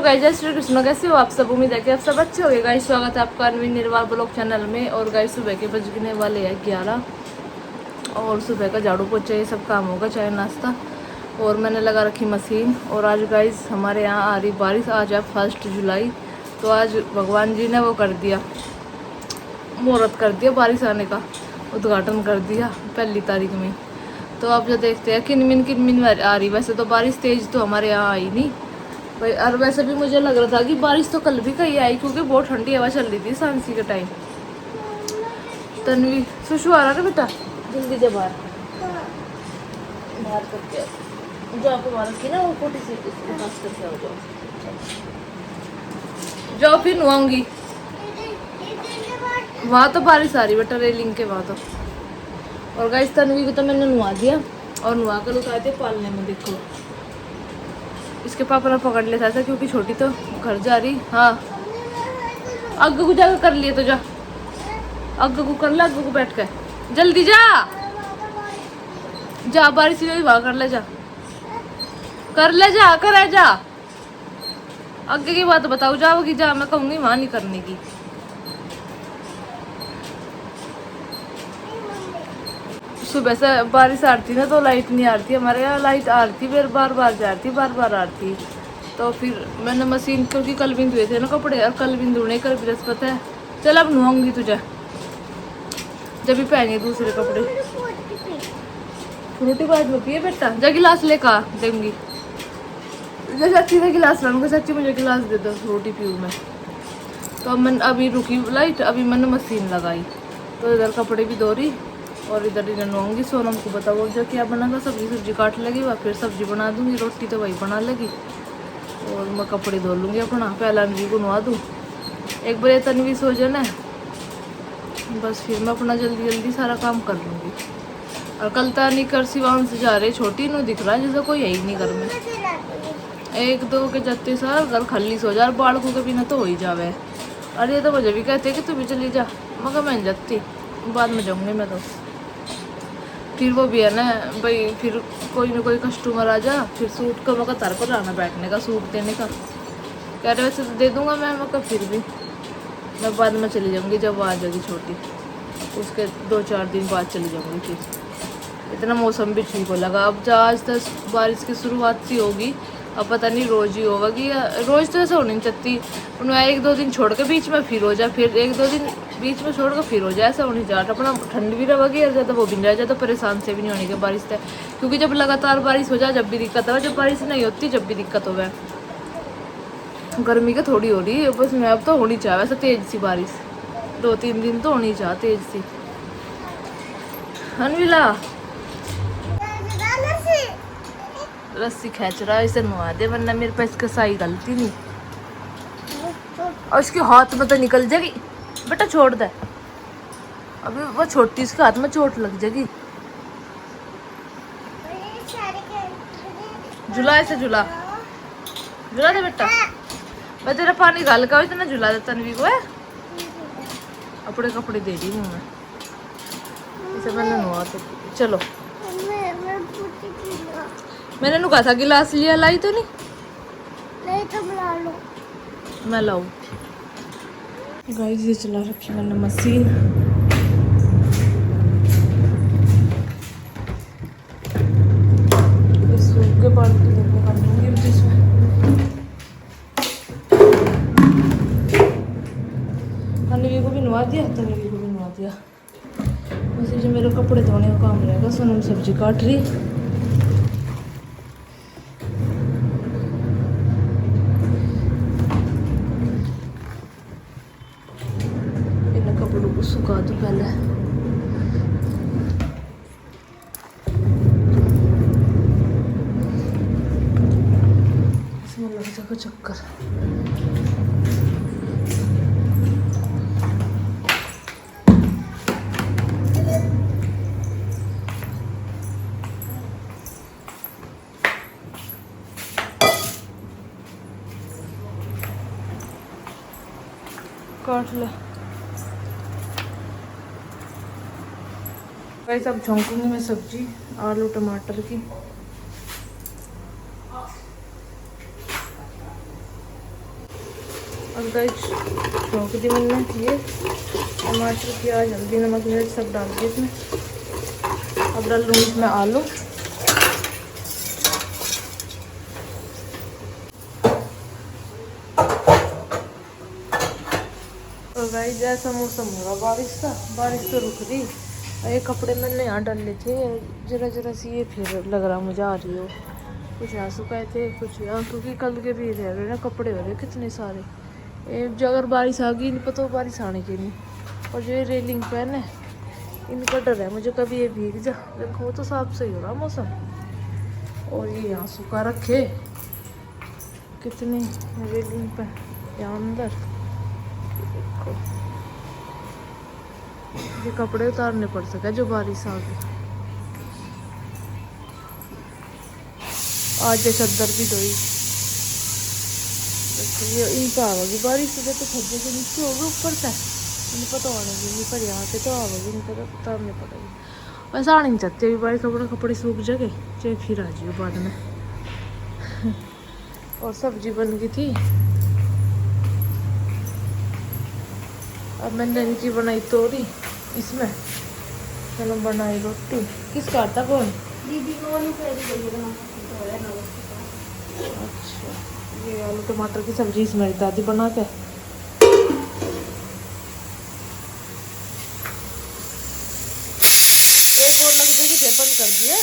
Guys जय श्री कृष्ण, कैसे हो आप सब। उम्मीद है कि आप सब अच्छे होंगे। गाइस स्वागत है आपका अनविन निर्वाल ब्लॉग चैनल में। और गाइस सुबह के बजने वाले हैं 11 और सुबह का झाड़ू पोछा ये सब काम होगा, चाय नाश्ता। और मैंने लगा रखी मशीन। और आज गाइस हमारे यहाँ आ रही बारिश। आज है 1 जुलाई, तो आज भगवान जी ने वो कर दिया, मुहूर्त कर दिया बारिश आने का, उद्घाटन कर दिया 1 तारीख में। तो आप जो देखते हैं किन मिन आ रही। वैसे तो बारिश तेज तो हमारे यहाँ आई नहीं भाई। और वैसे भी मुझे लग रहा था कि बारिश तो कल भी कहीं आई, क्योंकि बहुत ठंडी हवा चल रही थी सांसी के टाइम। तन्वी सुशु आ रहा ना बेटा, जल्दी जा बाहर बाहर करके जो आपको मारा की ना वो कोटी सी इसके पास करके आओ। जाओ फिर नुआऊंगी। वहाँ तो बारिश आ रही बेटा, रेलिंग के वहाँ तो। और गाइस तन्वी को तो मैंने नुआ दिया और नुआ कर उतार दिया पालने में। देखो इसके पापा ने पकड़ लेता था क्योंकि छोटी तो घर जा रही। हाँ अग्गू को जाकर कर लिए तो जा, अग्गू को कर ले, अग्गू को बैठ कर जल्दी जा जा। बारिश में वहाँ कर ले जा, कर ले जा, कर जा। आगे की बात बताओ, जाओगी जा, मैं कहूँगी वहाँ नहीं करने की। सुबह से बारिश आ रही थी ना तो लाइट नहीं आ रही थी हमारे यहाँ। लाइट आ रही थी फिर बार बार जा रही थी, बार बार आ रही थी। तो फिर मैंने मशीन, क्योंकि कल भी धुए थे ना कपड़े, और कल भी धुने कल बृहस्पति है। चल अब नुआऊंगी तुझे, जब भी पहने दूसरे कपड़े। फ्रूटी बाद में पिए बेटा, जा गिलास लेकर देंगी। सच्ची से गिलास लाऊंगा, सच्ची मुझे गिलास दे दो, फ्रूटी पीऊँ मैं। तो अब मैं अभी रुकी लाइट, अभी मैंने मशीन लगाई तो इधर कपड़े भी धो रही और इधर ही नहाऊंगी। सोनम को बताओ जो क्या बनागा, सब्जी काट लेगी वह, फिर सब्जी बना दूंगी, रोटी तो वही बना लेगी। और मैं कपड़े धो लूँगी अपना, पहला अनवी को नहा दूँ, एक बार तनवी सो जाए ना, बस फिर मैं अपना जल्दी जल्दी सारा काम कर लूँगी। और कल तानी कर सिवान से जा रहे, छोटी नु दिख रहा है जैसे कोई है ही नहीं घर में। एक दो के जत्ते सार घर खाली सो जा, बालकों के बिना तो हो ही जावे। अरे ये तो मुझे भी कहते कि तू भी चली जा, मगर मैं जाती, बाद में जाऊँगी मैं तो। फिर वो भी है ना भाई, फिर कोई ना कोई कस्टमर आ जा, फिर सूट का मौका तार पर आना बैठने का, सूट देने का कह रहे। वैसे तो दे दूंगा मैं मौका, फिर भी मैं बाद में चली जाऊंगी जब वो आ जाएगी छोटी, उसके 2-4 दिन बाद चली जाऊंगी। फिर इतना मौसम भी ठीक हो लगा। अब जो आज तक बारिश की शुरुआत सी होगी, अब पता नहीं रोज़ ही होगी या रोज़ तो ऐसा होनी चाहती। उन्हें 1-2 दिन छोड़ के बीच में फिर हो जाए, फिर 1-2 दिन बीच में छोड़ कर फिर हो जाए, ऐसा होनी चाहिए। अपना ठंड भी रहेगी और ज़्यादा वो भी नहीं रह जाता, परेशान से भी नहीं होने की बारिश से। क्योंकि जब लगातार बारिश हो जाए जब भी दिक्कत हो, जब बारिश नहीं होती जब भी दिक्कत हो गया। गर्मी का थोड़ी हो रही है बस में, अब तो होनी चाहिए वैसे तेज सी बारिश, 2-3 दिन तो होनी चाहिए तेज सी। अनविला रस्सी खींच रहा है, इसे नुआ दे वरना मेरे पास इसका सही गलती नहीं। और उसके हाथ में तो निकल जाएगी बेटा, छोड़ दे अभी, वो छोटी उसके हाथ में चोट लग जाएगी। झुला ऐसे झुला झुला दे बेटा, मैं तेरा पानी गाल का इतना झुला देता तन्वी को है। अपने कपड़े दे दी मुँह में, इसे मैंने नुआ तो चलो। मैंने नु कहा था गिलास लिया, लाई तो नहीं तो बुला लो, मैं लाऊं। गाइस ये चला रखी मैंने मशीन, सूख के बाल्टी लेके कर लूँगी जिसमें। अनवी को भी नुआ दिया, तनवी को भी नुआ दिया। वैसे जो मेरे कपड़े धोने का काम रहेगा। सोनम सब्जी काट रही, इन कपड़ों को सुखा दूँ पहले। इसमें लग जाएगा चक्कर। काट ले भाई, सब झोंकूंगी मैं सब्जी आलू टमाटर की। अब गाइस छोंक दी मैंने ये टमाटर, प्याज, हल्दी, नमक, मिर्च सब डाल दिए इसमें। अब डाल लूँगी इसमें आलू। और गाइस ऐसा मौसम हो रहा बारिश तो रुक गई। ये कपड़े मैंने यहाँ डाले थे, जरा जरा सी ये फिर लग रहा मुझे आ रही हो। कुछ यहाँ सुखाए थे, कुछ यहाँ, क्योंकि कल के भी रह रहे ना कपड़े हो रहे कितने सारे। ये अगर बारिश आ गई नहीं पता बारिश आने की नहीं। और जो ये रेलिंग फैन है इनका डर है मुझे कभी ये भीग जा। देखो वो तो साफ सही हो रहा मौसम। और ये यहाँ सुखा रखे कितने रेलिंग पे यहाँ अंदर। देखो ये कपड़े उतारने पड़ सके जो बारिश आ गई। आज ये चद्दर भी धोई। ये इन पर आवेगी बारिश से तो छज्जे से नीचे होगी ऊपर से नहीं पता होने की, पर यहाँ से तो आवेगी नहीं पता उतारने पड़ेगी। वैसे आने नहीं चाहते अभी बारिश, कपड़े सूख जगह चाहे फिर आ जाइए बाद में। और सब्जी बन गई थी। अब मैंने इनकी बनाई तोरी, इसमें चलो बनाई रोटी। किस काटता कौन? दीदी को अच्छा ये आलू टमाटर की सब्जी इसमें दादी बना के। एक और लग देगी बंद कर दिया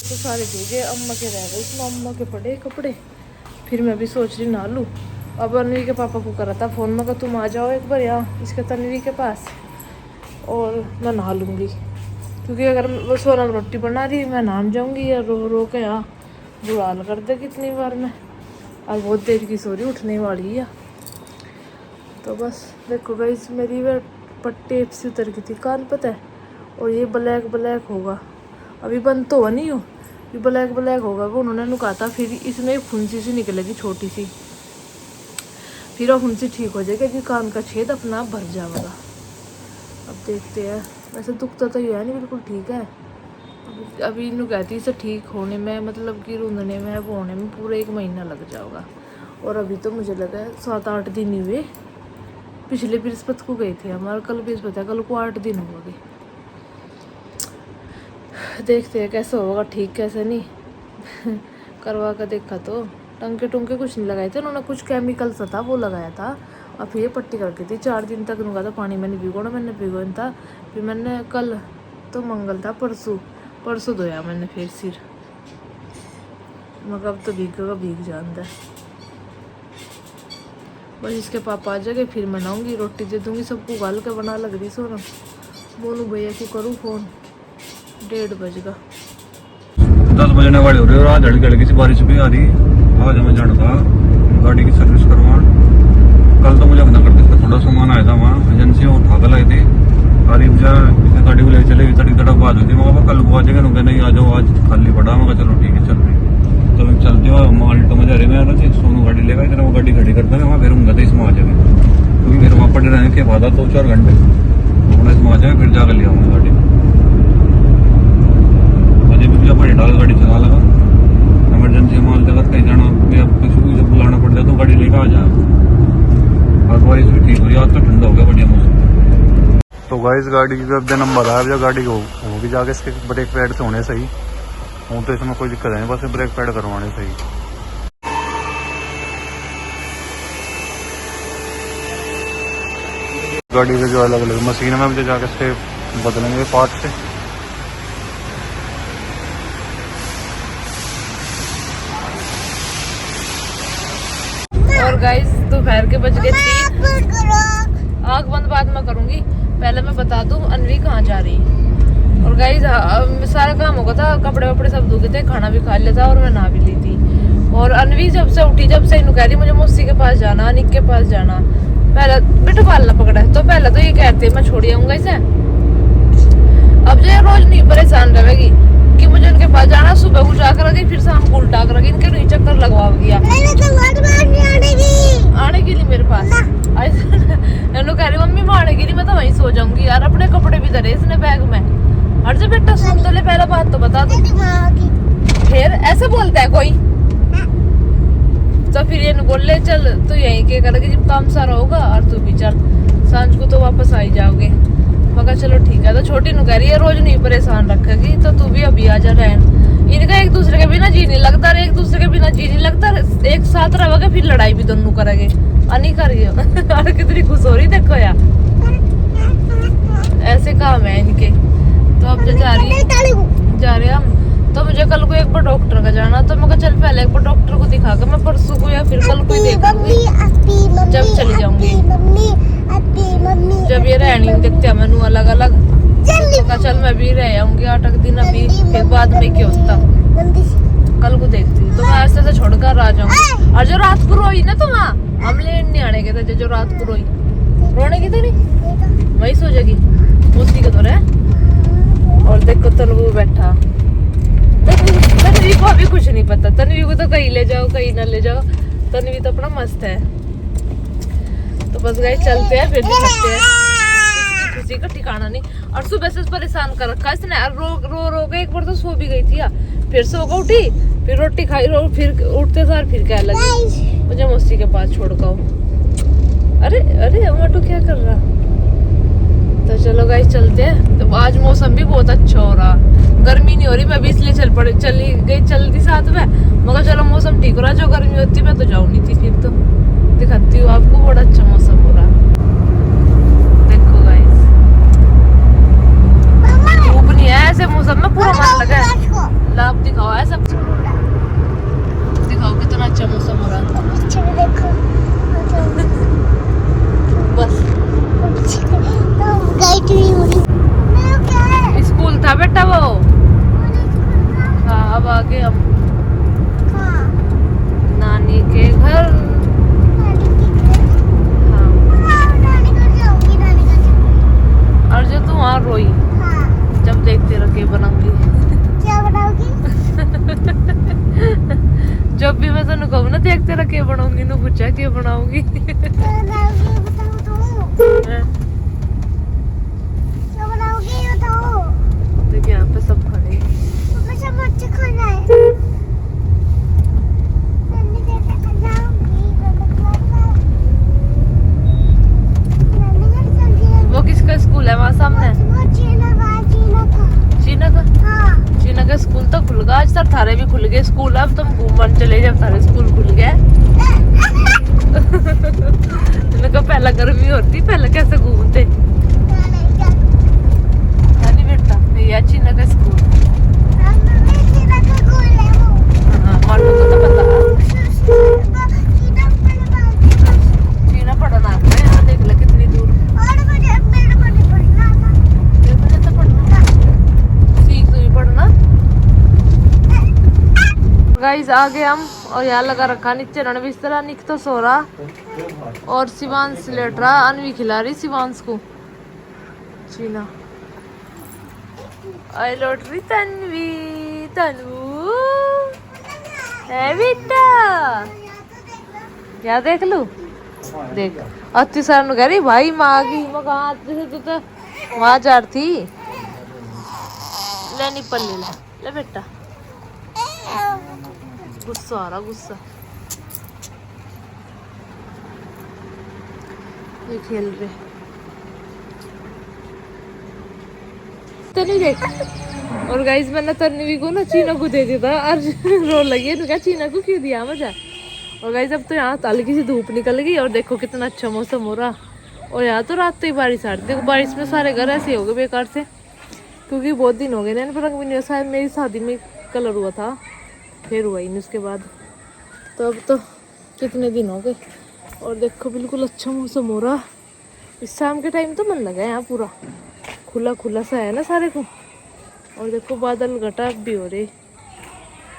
तो सारे भेजे अम्मा के रह गए इसमें, अम्मा के पड़े कपड़े। फिर मैं भी सोच रही नहा लूँ। अब अनवी के पापा को करा था फ़ोन में, तुम आ जाओ एक बार यहाँ इसके तनवी के पास और मैं नहा लूँगी। क्योंकि अगर वो सोनम रोटी बना रही मैं नाम जाऊँगी या रो रो के यहाँ बुरा हाल कर दे कितनी बार मैं। आज बहुत देर की सोरी उठने वाली है। तो बस देखो गाइस मेरी वह पट्टी से उतर गई थी कान पता है। और ये ब्लैक ब्लैक होगा, अभी बंद तो हुआ नहीं हो, ये ब्लैक ब्लैक होगा। वो उन्होंने नुका था फिर इसमें एक फुंसी सी निकलेगी छोटी सी, फिर वो फुंसी ठीक हो जाएगी कि कान का छेद अपना आप भर जाएगा। अब देखते हैं। वैसे दुखता तो ये है नहीं, बिल्कुल ठीक है। अभी इन्हों कहती इसे ठीक होने में मतलब कि रूंधने में वो होने में पूरा 1 महीना लग जाएगा। और अभी तो मुझे लगा है 7-8 दिन ही हुए। पिछले बृहस्पति को गए थे हमारा, कल बृहस्पति है, कल को 8 दिन हो गए। देखते हैं कैसे होगा ठीक कैसे नहीं। करवा कर देखा तो टंके टुंके कुछ नहीं लगाए थे उन्होंने, कुछ केमिकल सा था वो लगाया था। और फिर ये पट्टी करके थी 4 दिन तक उनका था पानी में नहीं भिगोना, मैंने भिगोना था। फिर मैंने कल तो मंगल था, परसों धोया मैंने फिर सिर। मगर अब तो भीग जाता है। बस इसके पापा आ जाएंगे फिर बनाऊंगी, रोटी दे दूंगी सबको गाल के बना लग रही सोना। बोलूँ भैया को करूँ फ़ोन, 1:30 बजेगा। 10 बजने वाली हो रही है और आज हल्की सी बारिश भी आ रही। आज हमें जाना था गाड़ी की सर्विस करवाने। कल तो मुझे अपना करते थे, थोड़ा सामान आया था वहाँ एजेंसी और उठा कर लाए थे। अरे गाड़ी को ले चले तड़ी तड़क बात हुई थी। मगर कल वो आ जाएगा रुके नहीं आ जाओ आज खाली पड़ा। मगर चलो ठीक है चल रही तो चलते हो माल्टो में जा रहे हैं। सोनू गाड़ी लेगा इतना वो गाड़ी खड़ी करता है वहाँ, फिर हम गए इसमें आ जाएंगे क्योंकि फिर वहाँ पड़े रहने के बाद 2-4 घंटे अपना इसमें आ जाए फिर जाकर लिया हूँ गाड़ी। अजय भी अपनी डाल गाड़ी चला लगा, इमरजेंसी माल अगर कहीं जाना किसी को जब बुलाना पड़ जाए तो गाड़ी लेकर आ जाए। और बारिश भी ठीक हुई, आज तो ठंडा हो गया बढ़िया मौसम। तो गाइस गाड़ी की जब नंबर आया जब गाड़ी को होगी जाके इसके ब्रेक पैड से होने सही हूँ तो इसमें कोई दिक्कत नहीं, बस ब्रेक पैड करवाने सही। गाड़ी के जो अलग अलग मशीन में मुझे जाके इसके बदलेंगे पार्ट से। और गाइस दोपहर के बज गए 3। आँख बंद बाद में करूंगी, पहले मैं बता दूं अनवी कहाँ जा रही है। और गाइस सारा काम होगा था, कपड़े वपड़े सब धो गए थे, खाना भी खा लिया था और मैं नहा भी ली थी। और अनवी जब से उठी जब से इन्हों कह रही मुझे मौसी के पास जाना, अनिक के पास जाना। पहले बेटा पालना पकड़ा है तो पहले तो ये कहते मैं छोड़ आऊंगा इसे। अब जो रोज नहीं परेशान रहेगी कि मुझे उनके पास जाना, सुबह उठा कर गई फिर शाम को उल्टा कर गई, इनके नहीं चक्कर लगवा दिया आने के लिए मेरे पास। लोग कह रही मम्मी मैं आने के लिए मैं तो वहीं सो जाऊंगी यार, अपने कपड़े भी धरे इसने बैग में। हट जा बेटा सुन तो ले, पहला बात तो बता दो। फिर ऐसे बोलता है कोई, तो फिर ये बोल ले चल तू यहीं के करेगी जब काम सारा होगा और तू भी चल सांझ को तो वापस आ ही जाओगे। मगर चलो ठीक है। तो छोटी नु कह रही है रोज नहीं परेशान रखेगी तो तू भी अभी आ जा रहन। इनका एक दूसरे के बिना जी नहीं लगता, एक दूसरे के बिना जी नहीं लगता, एक साथ रहोगे फिर लड़ाई भी दोनों करेंगे। नहीं करियो और कितनी खुश हो रही देखो यार, ऐसे काम है इनके। तो अब जा रहे हम। तो मुझे कल को एक बार डॉक्टर का जाना, तो मैं चल पहले एक बार डॉक्टर को दिखा कर मैं परसों को या फिर कल को ही देखूंगी जब चली जाऊंगी। जब ये रहनी देखते हैं मैनू अलग अलग, तो चल मैं भी रह आऊंगी 8 दिन अभी, फिर बाद में क्या होता कल को देखती हूँ। तो मैं ऐसे से छोड़कर आ जाऊंगी। और जो रात को रोई ना तो वहाँ हम लेने आने के थे, जो रात को रोई रोने की तो नहीं वही सो जाएगी उसी के तो रहे। और देखो तनवी बैठा, तनवी को अभी कुछ नहीं पता, तनवी को तो कहीं ले जाओ कहीं ना ले जाओ, तनवी तो अपना मस्त है। तो बस गए चलते हैं फिर दिखाते हैं, किसी का ठिकाना नहीं। और सुबह से परेशान कर रखा है इसने, रो के एक बार तो सो भी गई थी, फिर सो को उठी, फिर रोटी खाई, फिर उठते सार फिर क्या लगी मुझे मौसी के पास छोड़ कर। अरे अरे मोटू क्या कर रहा। तो चलो गाइस चलते हैं। तो आज मौसम भी बहुत अच्छा हो रहा, गर्मी नहीं हो रही। मैं भी इसलिए चली गई जल्दी साथ में, मगर चलो मौसम ठीक हो रहा। जो गर्मी होती मैं तो जाऊँ नहीं थी, फिर तो दिखाती हूँ आपको, बड़ा अच्छा मौसम हो रहा। देखो गाइस धूप नहीं है, ऐसे मौसम में पूरा मन लगा है। लाभ दिखाओ ऐसा, दिखाओ कितना अच्छा मौसम हो रहा। बस स्कूल था बेटा वो। हाँ अब आगे हम नानी के घर। हाँ और जो तू वहाँ रोई जब देखते रखे बनाऊंगी क्या बनाओगी? जब भी मैं तेन कहूँ ना देखते रखे बनाऊंगी ना पूछा क्या बनाऊंगी। देखिए यहाँ पे सब खड़े खाना है। वो किसका स्कूल है वहाँ सामने? चीना का। हाँ। चीना का स्कूल तो खुल गया आज तक, थारे भी खुल गए स्कूल। अब तुम घूमने चले जब थारे स्कूल खुल गए। तुमने कहा पहला गर्मी होती, पहले कैसे घूमते। नहीं बेटा ये चीना का स्कूल। हाँ मालूम तो पता। चीना पढ़ना आता है, यहाँ देख ले कितनी दूर। गाइस आगे हम, और यहाँ लगा रखा नीचे रण बिस्तरा। निक तो सो रहा और शिवांश लेट रहा, अनवी खिला रही शिवांश को। चीना आई लौट रही तन्वी। तनु है बेटा, क्या देख लू देख। अति सर कह रही भाई माँ आ गई। मैं कहा तो वहां जा रही थी। ले निपल ले बेटा, गुस्सा आ रहा गुस्सा। ये खेल रहे तन्वी देख। और गाइस मैंने तन्वी को ना चीना को दे दिया था और रो लगी है। कहा चीना को क्यों दिया मजा। और गाइस अब तो यहाँ हल्की सी धूप निकल गई और देखो कितना अच्छा मौसम हो रहा। और यहाँ तो रात तो ही बारिश आ रही। देखो बारिश में सारे घर ऐसे हो गए बेकार से, क्योंकि बहुत दिन हो गए ना रंग भी नहीं। शायद मेरी शादी में कलर हुआ था, फिर हुआ ही नहीं उसके बाद। तो अब तो कितने दिन हो गए। और देखो बिल्कुल अच्छा मौसम हो रहा। इस शाम के टाइम तो मन लगा है यहाँ, पूरा खुला खुला सा है ना सारे को। और देखो बादल घटा भी हो रहे,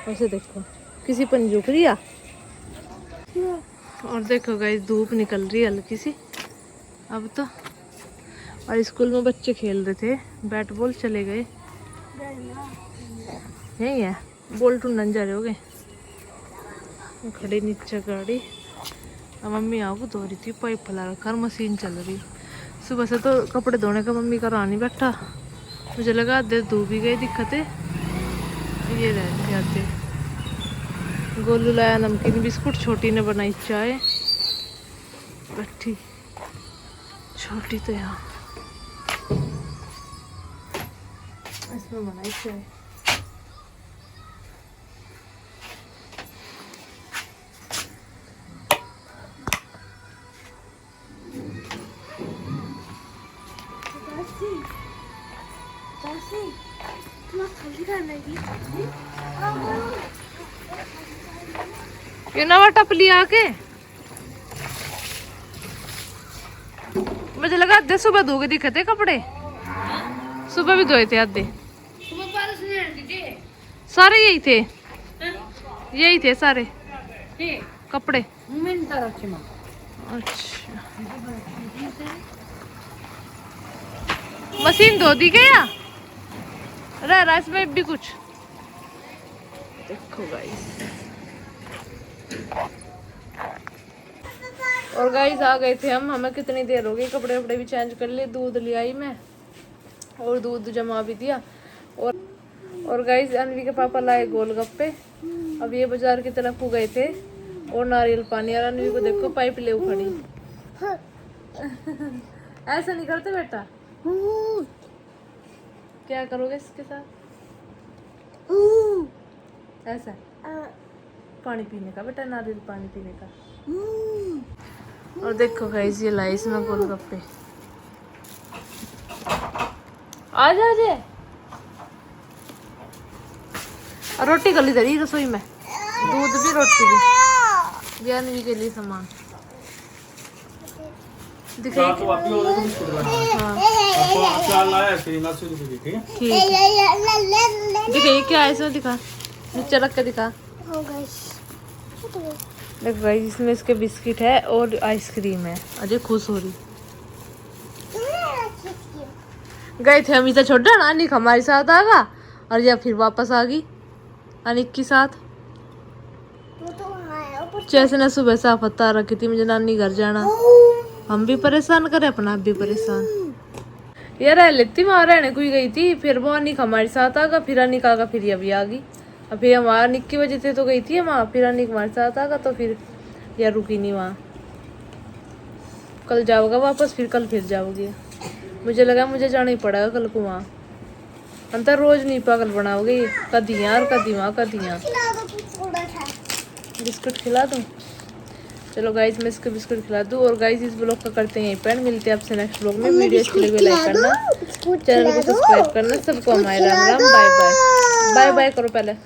ऐसे देखो किसी पंजू क्रिया। और देखो गाइस धूप निकल रही है हल्की सी अब तो। और स्कूल में बच्चे खेल रहे थे बैट बॉल, चले गए। यही है बॉल ढूंढने जा रहे हो गए। खड़ी नीचे गाड़ी। अब मम्मी आओ धो रही थी, पाइप फैला रखा और मशीन चल रही। सुबह से तो कपड़े धोने का मम्मी का रहा नहीं बैठा। मुझे लगा आधे धो भी गए दिक्कतें, ये रहते आते गोलू लाया नमकीन बिस्कुट, छोटी ने बनाई चाय, बैठी छोटी तो यहाँ इसमें बनाई चाय। ये नवा टपली आके मुझे लगा आधे सुबह धोके दिखे थे कपड़े, सुबह भी धोए थे आधे, सारे यही थे, यही थे सारे कपड़े। अच्छा मशीन धो दी क्या रह रहा इसमें भी कुछ? देखो गाइस, और गाइस आ गए थे हम, हमें कितनी देर हो गई, कपड़े वपड़े भी चेंज कर लिए, दूध ले आई मैं और दूध जमा भी दिया। और गाइस अनवी के पापा लाए गोलगप्पे, अब ये बाजार की तरफ हो गए थे, और नारियल पानी। और अनवी को देखो पाइप ले खड़ी ऐसा नहीं करते बेटा, क्या करोगे इसके साथ? ऐसा पानी पीने का बेटा, नारियल पानी पीने का। और देखो गाइस ये लाई इसमें गोलगप्पे, आ जा जे। और रोटी गली धरी रसोई में, दूध भी रोटी भी, अनवी के लिए सामान दिखाई। दिखाई क्या है इसमें, दिखा नीचे रख के दिखा। देखो गाइस इसमें इसके बिस्किट है और आइसक्रीम है। अजय खुश हो रही। गए थे हम इसे छोड़ ना, अनिक हमारे साथ आगा और या फिर वापस आ गई अनिक के साथ। जैसे ने सुबह साफ हत्ता रखी थी, मुझे नानी घर जाना, हम भी परेशान करे, अपना आप भी परेशान। ये रह लेती वहाँ रहने कोई गई थी, फिर वो अनिक हमारे साथ आगा, फिर अनिक आगा, फिर अभी आ गई। अब फिर हमारा अनिक की वजह से तो गई थी वहाँ, फिर अनिक हमारे साथ आगा तो फिर यार रुकी नहीं वहाँ। कल जाओगा वापस, फिर कल फिर जाओगी। मुझे लगा मुझे जाना ही पड़ेगा कल को वहाँ, अंतर रोज नहीं पागल बनाओगे, कदी यार कदी वहाँ कदी यहाँ। बिस्कुट खिला दूँ? चलो गाइस मैं इसको बिस्कुट खिला दूँ। और गाइस इस ब्लॉग का करते हैं यहीं पर, मिलते हैं आपसे नेक्स्ट ब्लॉग में। वीडियो अच्छी लगे लाइक करना, चैनल को सब्सक्राइब करना। सबको हमारे Ram Ram, bye bye. Bye bye करो पहले।